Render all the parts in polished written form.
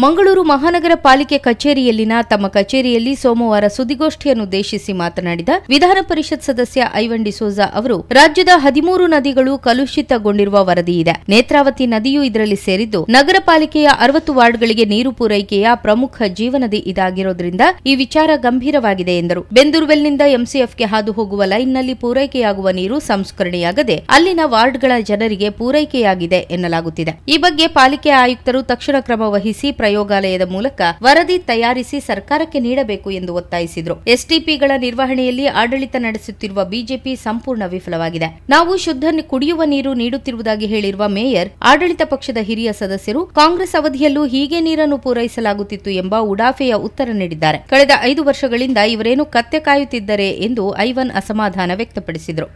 ಮಂಗಳೂರು ಮಹಾನಗರ ಪಾಲಿಕೆ ಕಚೇರಿಯಲ್ಲಿನ ತಮ್ಮ ಕಚೇರಿಯಲ್ಲಿ ಸೋಮವಾರ ಸುದ್ದಿಗೋಷ್ಠಿಯನ್ನುದ್ದೇಶಿಸಿ ಮಾತನಾಡಿದ ವಿಧಾನ ಪರಿಷತ್ ಸದಸ್ಯ ಐವನ್ ಡಿಸೋಜಾ ಅವರು ರಾಜ್ಯದ 13 ನದಿಗಳು ಕಲುಷಿತಗೊಂಡಿರುವ ವರದಿಯಿದೆ. ನೇತ್ರಾವತಿ ನದಿಯೂ ಇದರಲ್ಲಿ ಸೇರಿದ್ದು ನಗರ ಪಾಲಿಕೆಯ 60 ವಾರ್ಡ್ಗಳಿಗೆ ನೀರು ಪೂರೈಕೆಯ ಪ್ರಮುಖ ಜೀವನದಿ ಇದಾಗಿರೋದ್ರಿಂದ ಈ ವಿಚಾರ ಗಂಭೀರವಾಗಿದೆ ಎಂದರು. ಬೆಂದೂರ್ವೆಲ್ನಿಂದ ಎಂಸಿಎಫ್ಗೆ ಹಾದು ಹೋಗುವ ಲೈನ್ನಲ್ಲಿ ಪೂರೈಕೆಯಾಗುವ ನೀರು ಸಂಸ್ಕರಣೆಯಾಗದೆ ಅಲ್ಲಿನ ವಾರ್ಡ್ಗಳ ಜನರಿಗೆ ಪೂರೈಕೆಯಾಗಿದೆ ಎನ್ನಲಾಗುತ್ತಿದೆ. ಈ ಬಗ್ಗೆ ಪಾಲಿಕೆ ಆಯುಕ್ತರು ತಕ್ಷಣ ಕ್ರಮ ವಹಿಸಿ ಪ್ರಯೋಗಾಲಯದ ಮೂಲಕ ವರದಿ ತಯಾರಿಸಿ ಸರ್ಕಾರಕ್ಕೆ ನೀಡಬೇಕು ಎಂದು ಒತ್ತಾಯಿಸಿದರು. ಎಸ್ಟಿಪಿಗಳ ನಿರ್ವಹಣೆಯಲ್ಲಿ ಆಡಳಿತ ನಡೆಸುತ್ತಿರುವ ಬಿಜೆಪಿ ಸಂಪೂರ್ಣ ವಿಫಲವಾಗಿದೆ. ನಾವು ಶುದ್ಧ ಕುಡಿಯುವ ನೀರು ನೀಡುತ್ತಿರುವುದಾಗಿ ಹೇಳಿರುವ ಮೇಯರ್, ಆಡಳಿತ ಪಕ್ಷದ ಹಿರಿಯ ಸದಸ್ಯರು ಕಾಂಗ್ರೆಸ್ ಅವಧಿಯಲ್ಲೂ ಹೀಗೆ ನೀರನ್ನು ಪೂರೈಸಲಾಗುತ್ತಿತ್ತು ಎಂಬ ಉಡಾಫೆಯ ಉತ್ತರ ನೀಡಿದ್ದಾರೆ. ಕಳೆದ 5 ವರ್ಷಗಳಿಂದ ಇವರೇನು ಕತ್ತೆ ಕಾಯುತ್ತಿದ್ದಾರೆ ಎಂದು ಐವನ್ ಅಸಮಾಧಾನ ವ್ಯಕ್ತಪಡಿಸಿದರು.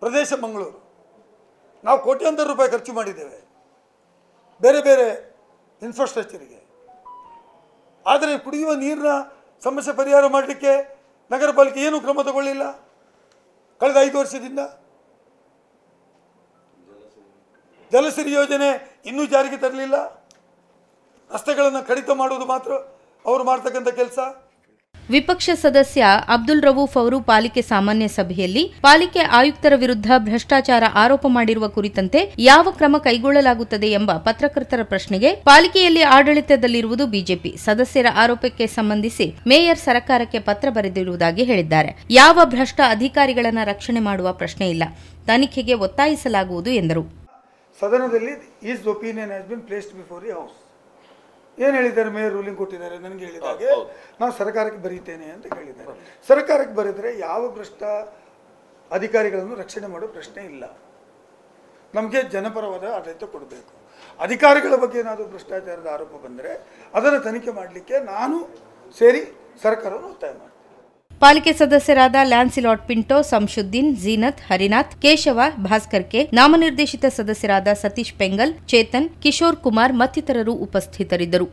ಪ್ರದೇಶ ಮಂಗಳೂರು ನಾವು ಕೋಟ್ಯಾಂತರ ರೂಪಾಯಿ ಖರ್ಚು ಮಾಡಿದ್ದೇವೆ ಬೇರೆ ಬೇರೆ ಇನ್ಫ್ರಾಸ್ಟ್ರಕ್ಚರಿಗೆ. ಆದರೆ ಕುಡಿಯುವ ನೀರಿನ ಸಮಸ್ಯೆ ಪರಿಹಾರ ಮಾಡಲಿಕ್ಕೆ ನಗರ ಪಾಲಿಕೆ ಏನೂ ಕ್ರಮ ತಗೊಳ್ಳಿಲ್ಲ. ಕಳೆದ 5 ವರ್ಷದಿಂದ ಜಲಸಿರಿ ಯೋಜನೆ ಇನ್ನೂ ಜಾರಿಗೆ ತರಲಿಲ್ಲ. ರಸ್ತೆಗಳನ್ನು ಕಡಿತ ಮಾಡುವುದು ಮಾತ್ರ ಅವರು ಮಾಡ್ತಕ್ಕಂಥ ಕೆಲಸ. ವಿಪಕ್ಷ ಸದಸ್ಯ ಅಬ್ದುಲ್ ರವೂಫ್ ಅವರು ಪಾಲಿಕೆ ಸಾಮಾನ್ಯ ಸಭೆಯಲ್ಲಿ ಪಾಲಿಕೆ ಆಯುಕ್ತರ ವಿರುದ್ಧ ಭ್ರಷ್ಟಾಚಾರ ಆರೋಪ ಮಾಡಿರುವ ಕುರಿತಂತೆ ಯಾವ ಕ್ರಮ ಕೈಗೊಳ್ಳಲಾಗುತ್ತದೆ ಎಂಬ ಪತ್ರಕರ್ತರ ಪ್ರಶ್ನೆಗೆ ಪಾಲಿಕೆಯಲ್ಲಿ ಆಡಳಿತದಲ್ಲಿರುವುದು ಬಿಜೆಪಿ. ಸದಸ್ಯರ ಆರೋಪಕ್ಕೆ ಸಂಬಂಧಿಸಿ ಮೇಯರ್ ಸರ್ಕಾರಕ್ಕೆ ಪತ್ರ ಬರೆದಿರುವುದಾಗಿ ಹೇಳಿದ್ದಾರೆ. ಯಾವ ಭ್ರಷ್ಟ ಅಧಿಕಾರಿಗಳನ್ನು ರಕ್ಷಣೆ ಮಾಡುವ ಪ್ರಶ್ನೆ ಇಲ್ಲ, ತನಿಖೆಗೆ ಒತ್ತಾಯಿಸಲಾಗುವುದು ಎಂದರು. ಸದನದಲ್ಲಿ is opinion has been placed before the house. ಏನು ಹೇಳಿದ್ದಾರೆ? ಮೇಯರ್ ರೂಲಿಂಗ್ ಕೊಟ್ಟಿದ್ದಾರೆ. ನನಗೆ ಹೇಳಿದಾಗೆ ನಾನು ಸರ್ಕಾರಕ್ಕೆ ಬರೀತೇನೆ ಅಂತ ಹೇಳಿದ್ದಾರೆ. ಸರ್ಕಾರಕ್ಕೆ ಬರೆದರೆ ಯಾವ ಭ್ರಷ್ಟ ಅಧಿಕಾರಿಗಳನ್ನು ರಕ್ಷಣೆ ಮಾಡೋ ಪ್ರಶ್ನೆ ಇಲ್ಲ. ನಮಗೆ ಜನಪರವಾದ ಆಡಳಿತ ಕೊಡಬೇಕು. ಅಧಿಕಾರಿಗಳ ಬಗ್ಗೆ ಏನಾದರೂ ಭ್ರಷ್ಟಾಚಾರದ ಆರೋಪ ಬಂದರೆ ಅದನ್ನು ತನಿಖೆ ಮಾಡಲಿಕ್ಕೆ ನಾನು ಸೇರಿ ಸರ್ಕಾರವನ್ನು ಒತ್ತಾಯ ಮಾಡ್ತೀನಿ. ಪಾಲಿಕೆ ಸದಸ್ಯರಾದ ಲ್ಯಾನ್ಸಿಲಾಟ್ ಪಿಂಟೋ, ಸಂಶುದ್ದೀನ್, ಝೀನತ್, ಹರಿನಾಥ್, ಕೇಶವ, ಭಾಸ್ಕರ್ ಕೆ, ನಾಮನಿರ್ದೇಶಿತ ಸದಸ್ಯರಾದ ಸತೀಶ್ ಪೆಂಗಲ್, ಚೇತನ್, ಕಿಶೋರ್ ಕುಮಾರ್ ಮತ್ತಿತರರು ಉಪಸ್ಥಿತರಿದ್ದರು.